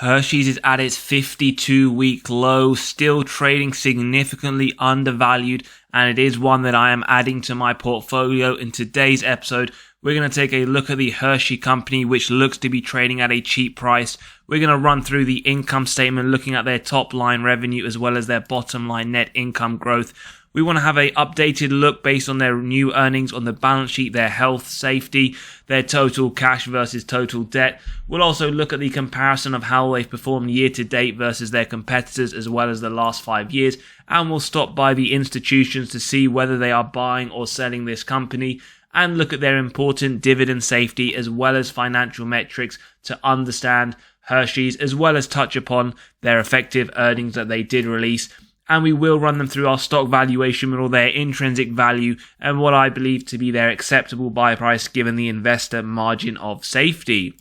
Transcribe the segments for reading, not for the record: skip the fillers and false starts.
Hershey's is at its 52-week low, still trading significantly undervalued, and it is one that I am adding to my portfolio. In today's episode, we're going to take a look at the Hershey company, which looks to be trading at a cheap price. We're going to run through the income statement, looking at their top line revenue as well as their bottom line net income growth. We want to have an updated look based on their new earnings on the balance sheet, their health, safety, their total cash versus total debt. We'll also look at the comparison of how they've performed year to date versus their competitors as well as the last 5 years. And we'll stop by the institutions to see whether they are buying or selling this company and look at their important dividend safety as well as financial metrics to understand Hershey's, as well as touch upon their effective earnings that they did release. And we will run them through our stock valuation model, their intrinsic value, and what I believe to be their acceptable buy price given the investor margin of safety.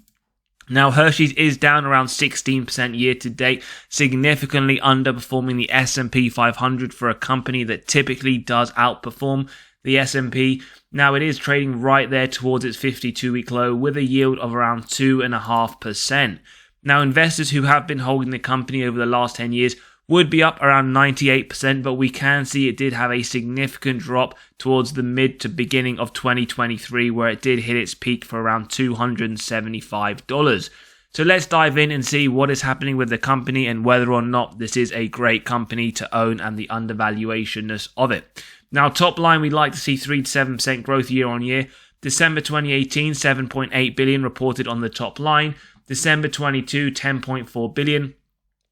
Now, Hershey's is down around 16% year to date, significantly underperforming the S&P 500 for a company that typically does outperform the S&P. Now, it is trading right there towards its 52-week low with a yield of around 2.5%. Now, investors who have been holding the company over the last 10 years would be up around 98%, but we can see it did have a significant drop towards the mid to beginning of 2023, where it did hit its peak for around $275. So let's dive in and see what is happening with the company and whether or not this is a great company to own and the undervaluationness of it. Now, top line, we'd like to see 3 to 7% growth year on year. December 2018, 7.8 billion reported on the top line. December 22, 10.4 billion.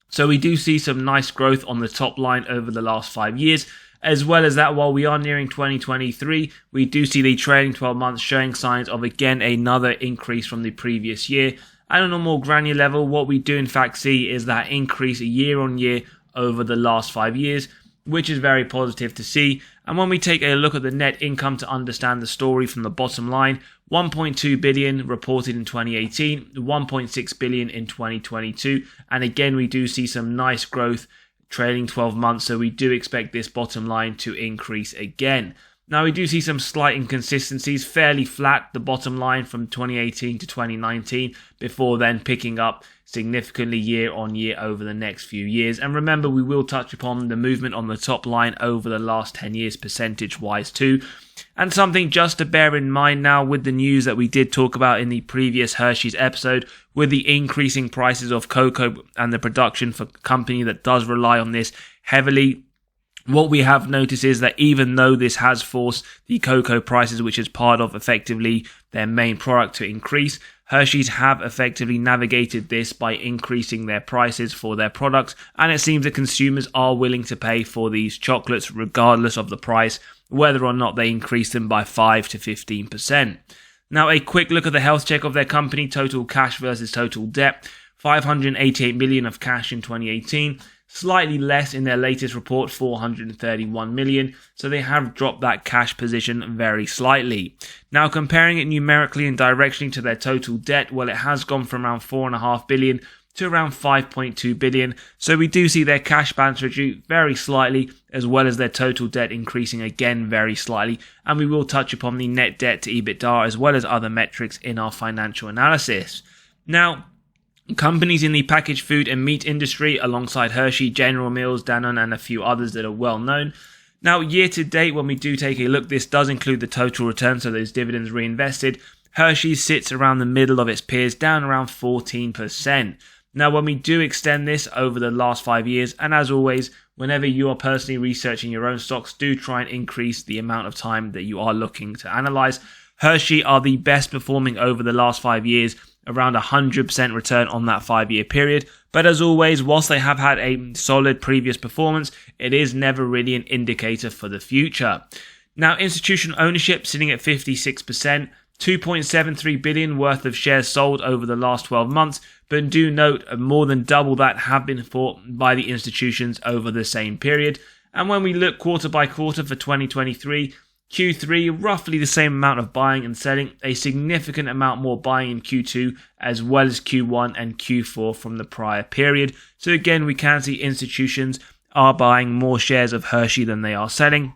So we do see some nice growth on the top line over the last 5 years. As well as that, while we are nearing 2023, we do see the trailing 12 months showing signs of, again, another increase from the previous year. And on a more granular level, what we do in fact see is that increase year on year over the last 5 years, which is very positive to see. And when we take a look at the net income to understand the story from the bottom line, 1.2 billion reported in 2018, 1.6 billion in 2022. And again, we do see some nice growth trailing 12 months. So we do expect this bottom line to increase again. Now, we do see some slight inconsistencies, fairly flat, the bottom line from 2018 to 2019, before then picking up significantly year on year over the next few years. And remember, we will touch upon the movement on the top line over the last 10 years percentage-wise too. And something just to bear in mind now with the news that we did talk about in the previous Hershey's episode, with the increasing prices of cocoa and the production for a company that does rely on this heavily. What we have noticed is that even though this has forced the cocoa prices, which is part of effectively their main product, to increase, Hershey's have effectively navigated this by increasing their prices for their products, and it seems that consumers are willing to pay for these chocolates regardless of the price, whether or not they increase them by 5 to 15%. Now, a quick look at the health check of their company, total cash versus total debt. 588 million of cash in 2018. Slightly less in their latest report, 431 million. So they have dropped that cash position very slightly. Now, comparing it numerically and directionally to their total debt, well, it has gone from around 4.5 billion to around 5.2 billion. So we do see their cash balance reduce very slightly, as well as their total debt increasing again very slightly. And we will touch upon the net debt to EBITDA as well as other metrics in our financial analysis. Now, companies in the packaged food and meat industry alongside Hershey, General Mills, Danone and a few others that are well known. Now, year to date, when we do take a look, this does include the total return, so those dividends reinvested. Hershey sits around the middle of its peers, down around 14%. Now, when we do extend this over the last 5 years, and as always, whenever you are personally researching your own stocks, do try and increase the amount of time that you are looking to analyze. Hershey are the best performing over the last 5 years, around 100% return on that 5-year period. But as always, whilst they have had a solid previous performance, it is never really an indicator for the future. Now, institutional ownership sitting at 56%, 2.73 billion worth of shares sold over the last 12 months, but do note more than double that have been bought by the institutions over the same period. And when we look quarter by quarter for 2023, Q3, roughly the same amount of buying and selling, a significant amount more buying in Q2 as well as Q1 and Q4 from the prior period. So again, we can see institutions are buying more shares of Hershey than they are selling.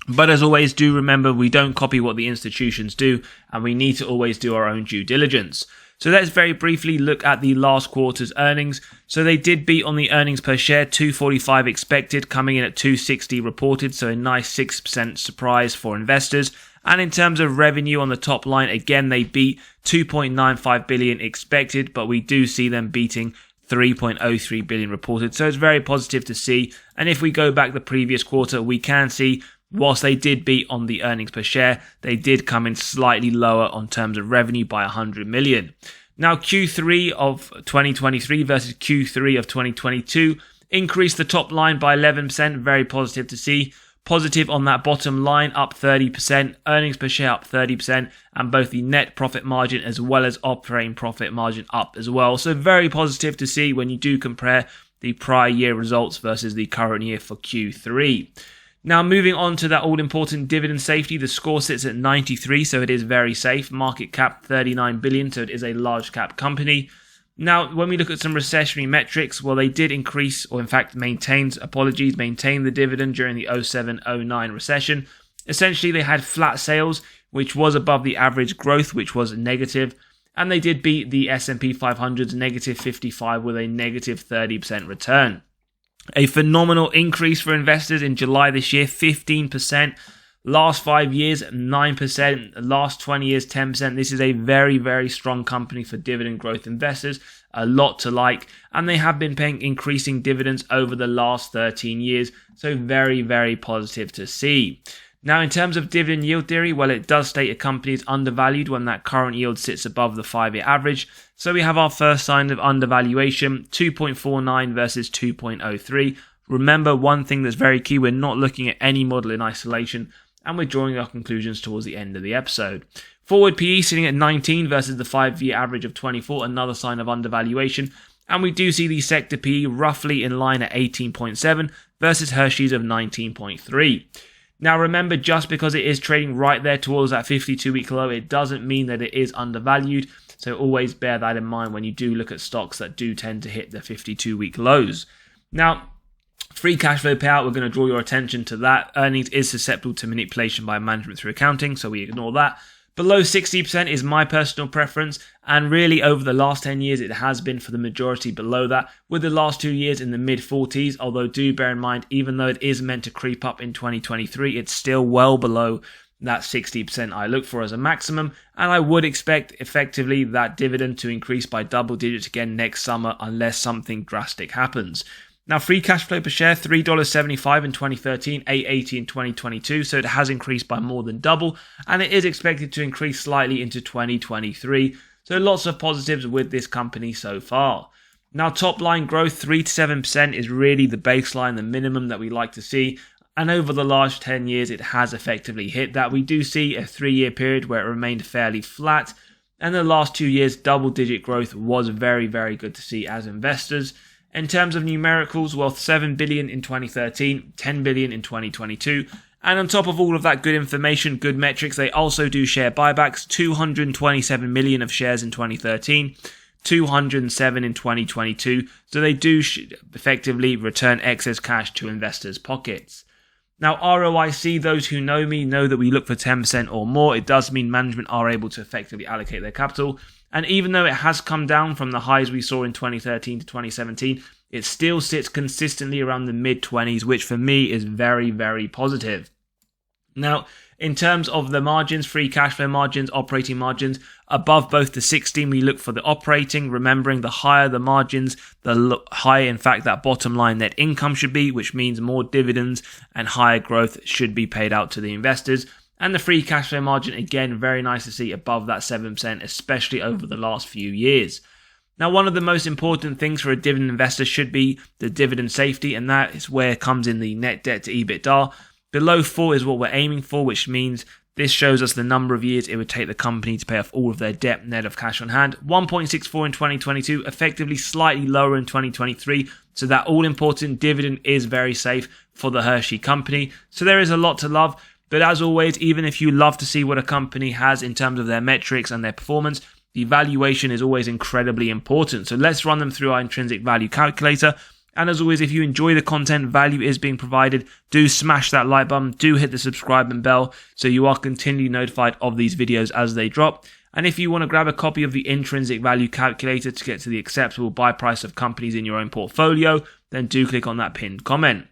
But as always, do remember we don't copy what the institutions do, and we need to always do our own due diligence. So let's very briefly look at the last quarter's earnings. So they did beat on the earnings per share, 245 expected, coming in at 260 reported, so a nice 6% surprise for investors. And in terms of revenue on the top line, again, they beat 2.95 billion expected, but we do see them beating 3.03 billion reported. So it's very positive to see. And if we go back the previous quarter, we can see whilst they did beat on the earnings per share, they did come in slightly lower on terms of revenue by 100 million. Now, Q3 of 2023 versus Q3 of 2022 increased the top line by 11%. Very positive to see. Positive on that bottom line, up 30%, earnings per share up 30%, and both the net profit margin as well as operating profit margin up as well. So very positive to see when you do compare the prior year results versus the current year for Q3. Now, moving on to that all-important dividend safety, the score sits at 93, so it is very safe. Market cap 39 billion, so it is a large cap company. Now, when we look at some recessionary metrics, well, they did increase, or in fact maintain the dividend during the 07-09 recession. Essentially, they had flat sales, which was above the average growth, which was negative. And they did beat the S&P 500's negative 55 with a negative 30% return. A phenomenal increase for investors in July this year, 15%. Last 5 years, 9%. Last 20 years, 10%. This is a very, very strong company for dividend growth investors. A lot to like. And they have been paying increasing dividends over the last 13 years. So very, very positive to see. Now, in terms of dividend yield theory, well, it does state a company is undervalued when that current yield sits above the 5-year average. So we have our first sign of undervaluation, 2.49 versus 2.03. Remember, one thing that's very key, we're not looking at any model in isolation, and we're drawing our conclusions towards the end of the episode. Forward PE sitting at 19 versus the 5-year average of 24, another sign of undervaluation. And we do see the sector PE roughly in line at 18.7 versus Hershey's of 19.3. Now remember, just because it is trading right there towards that 52-week low, it doesn't mean that it is undervalued. So always bear that in mind when you do look at stocks that do tend to hit the 52-week lows. Now, free cash flow payout, we're going to draw your attention to that. Earnings is susceptible to manipulation by management through accounting, so we ignore that. Below 60% is my personal preference, and really over the last 10 years it has been for the majority below that, with the last 2 years in the mid-40s, although do bear in mind, even though it is meant to creep up in 2023, it's still well below that 60% I look for as a maximum, and I would expect effectively that dividend to increase by double digits again next summer unless something drastic happens. Now, free cash flow per share, $3.75 in 2013, $8.80 in 2022, so it has increased by more than double, and it is expected to increase slightly into 2023. So lots of positives with this company so far. Now, top line growth, 3 to 7% is really the baseline, the minimum that we like to see. And over the last 10 years, it has effectively hit that. We do see a 3-year period where it remained fairly flat. And the last 2 years, double-digit growth was very, very good to see as investors. In terms of numericals, well, 7 billion in 2013, 10 billion in 2022. And on top of all of that good information, good metrics, they also do share buybacks, 227 million of shares in 2013, 207 in 2022. So they do effectively return excess cash to investors' pockets. Now, ROIC, those who know me know that we look for 10% or more. It does mean management are able to effectively allocate their capital. And even though it has come down from the highs we saw in 2013 to 2017, it still sits consistently around the mid-20s, which for me is very, very positive. Now, in terms of the margins, free cash flow margins, operating margins, above both the 16, we look for the operating, remembering the higher the margins, the higher, in fact, that bottom line net income should be, which means more dividends and higher growth should be paid out to the investors. And the free cash flow margin, again, very nice to see above that 7%, especially over the last few years. Now, one of the most important things for a dividend investor should be the dividend safety, and that is where it comes in the net debt to EBITDA. Below 4 is what we're aiming for, which means this shows us the number of years it would take the company to pay off all of their debt net of cash on hand. 1.64 in 2022, effectively slightly lower in 2023. So that all-important dividend is very safe for the Hershey company. So there is a lot to love. But as always, even if you love to see what a company has in terms of their metrics and their performance, the valuation is always incredibly important. So let's run them through our intrinsic value calculator. And as always, if you enjoy the content, value is being provided, do smash that like button, do hit the subscribe and bell so you are continually notified of these videos as they drop. And if you want to grab a copy of the intrinsic value calculator to get to the acceptable buy price of companies in your own portfolio, then do click on that pinned comment.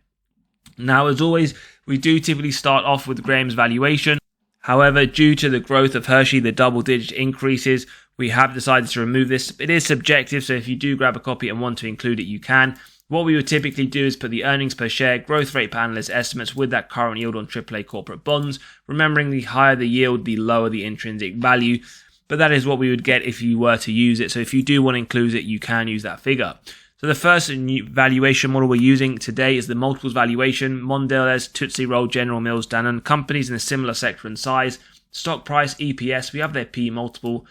Now, as always, we do typically start off with Graham's valuation. However, due to the growth of Hershey, the double-digit increases, we have decided to remove this. It is subjective, so if you do grab a copy and want to include it, you can. What we would typically do is put the earnings per share, growth rate per analyst estimates with that current yield on AAA corporate bonds, remembering the higher the yield, the lower the intrinsic value. But that is what we would get if you were to use it. So if you do want to include it, you can use that figure. So the first new valuation model we're using today is the multiples valuation. Mondelez, Tootsie Roll, General Mills, Danone, companies in a similar sector and size. Stock price, EPS, we have their P multiple.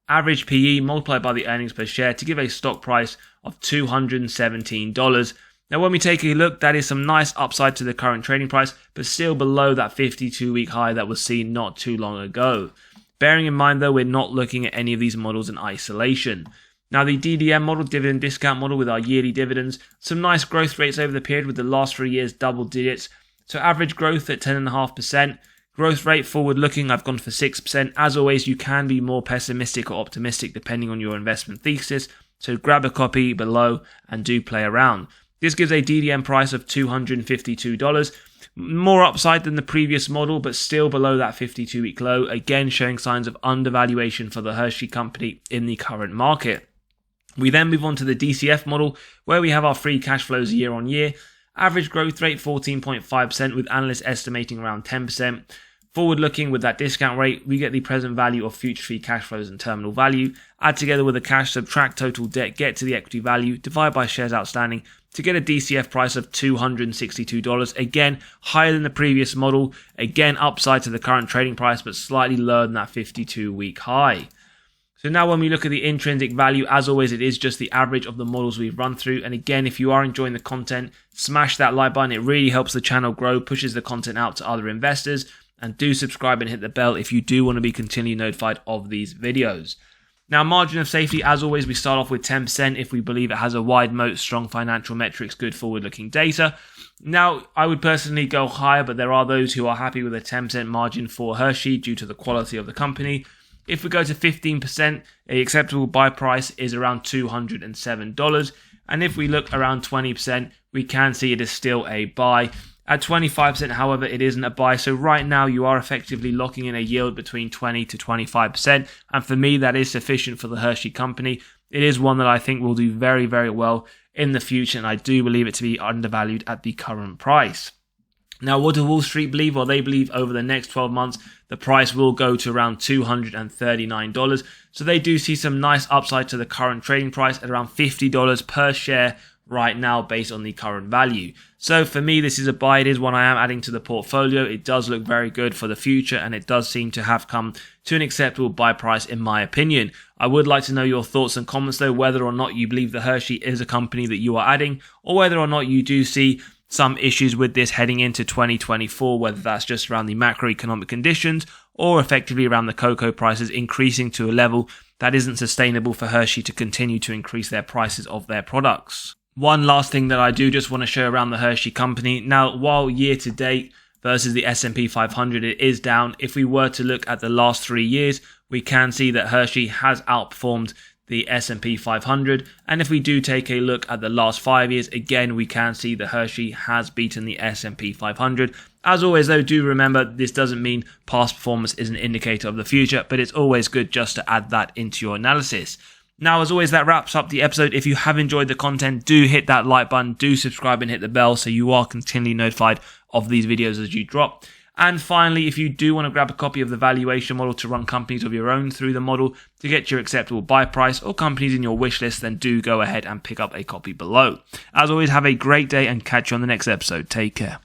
Average PE multiplied by the earnings per share to give a stock price of $217. Now when we take a look, that is some nice upside to the current trading price, but still below that 52-week high that was seen not too long ago. Bearing in mind though, we're not looking at any of these models in isolation. Now the DDM model, dividend discount model with our yearly dividends, some nice growth rates over the period with the last 3 years double digits. So average growth at 10.5%. Growth rate forward looking, I've gone for 6%. As always, you can be more pessimistic or optimistic depending on your investment thesis. So grab a copy below and do play around. This gives a DDM price of $252. More upside than the previous model, but still below that 52-week low. Again, showing signs of undervaluation for the Hershey company in the current market. We then move on to the DCF model, where we have our free cash flows year on year. Average growth rate 14.5%, with analysts estimating around 10%. Forward looking with that discount rate, we get the present value of future free cash flows and terminal value. Add together with the cash, subtract total debt, get to the equity value, divide by shares outstanding to get a DCF price of $262. Again, higher than the previous model. Again, upside to the current trading price, but slightly lower than that 52-week high. So now when we look at the intrinsic value, as always, it is just the average of the models we've run through. And again, if you are enjoying the content, smash that like button. It really helps the channel grow, pushes the content out to other investors. And do subscribe and hit the bell if you do want to be continually notified of these videos. Now, margin of safety, as always, we start off with 10% if we believe it has a wide moat, strong financial metrics, good forward-looking data. Now, I would personally go higher, but there are those who are happy with a 10% margin for Hershey due to the quality of the company. If we go to 15%, an acceptable buy price is around $207. And if we look around 20%, we can see it is still a buy. At 25%, however, it isn't a buy. So right now, you are effectively locking in a yield between 20 to 25%. And for me, that is sufficient for the Hershey company. It is one that I think will do very, very well in the future. And I do believe it to be undervalued at the current price. Now, what do Wall Street believe? Well, they believe over the next 12 months, the price will go to around $239. So they do see some nice upside to the current trading price at around $50 per share right now based on the current value. So for me, this is a buy. It is one I am adding to the portfolio. It does look very good for the future, and it does seem to have come to an acceptable buy price in my opinion. I would like to know your thoughts and comments though, whether or not you believe that Hershey is a company that you are adding, or whether or not you do see some issues with this heading into 2024, whether that's just around the macroeconomic conditions or effectively around the cocoa prices increasing to a level that isn't sustainable for Hershey to continue to increase their prices of their products. One last thing that I do just want to show around the Hershey company. Now, while year to date versus the S&P 500, it is down. If we were to look at the last 3 years, we can see that Hershey has outperformed the S&P 500. And if we do take a look at the last 5 years, again, we can see that Hershey has beaten the S&P 500. As always, though, do remember this doesn't mean past performance is an indicator of the future, but it's always good just to add that into your analysis. Now, as always, that wraps up the episode. If you have enjoyed the content, do hit that like button, do subscribe and hit the bell so you are continually notified of these videos as you drop. And finally, if you do want to grab a copy of the valuation model to run companies of your own through the model to get your acceptable buy price or companies in your wish list, then do go ahead and pick up a copy below. As always, have a great day and catch you on the next episode. Take care.